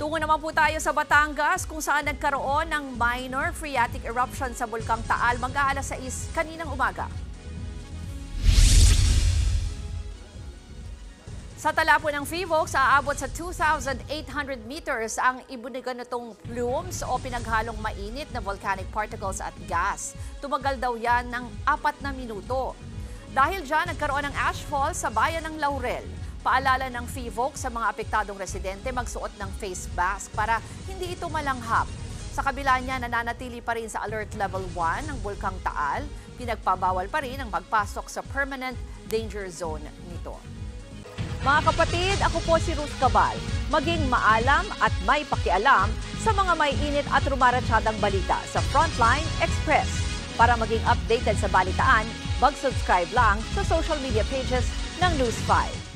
Tungo naman po tayo sa Batangas kung saan nagkaroon ng minor phreatic eruption sa Bulkang Taal mag-aalas 6 kaninang umaga. Sa tala po ng PHIVOLCS, aabot sa 2,800 meters ang ibunigan nitong plumes o pinaghalong mainit na volcanic particles at gas. Tumagal daw yan ng 4 na minuto. Dahil dyan, nagkaroon ng ashfall sa bayan ng Laurel. Paalala ng PHIVOLCS sa mga apektadong residente magsuot ng face mask para hindi ito malanghap. Sa kabila niya, nananatili pa rin sa alert level 1 ng Bulkang Taal. Pinagpabawal pa rin ang magpasok sa permanent danger zone nito. Mga kapatid, ako po si Ruth Cabal. Maging maalam at may pakialam sa mga may init at rumaratsyadang balita sa Frontline Express. Para maging updated sa balitaan, mag-subscribe lang sa social media pages ng News 5.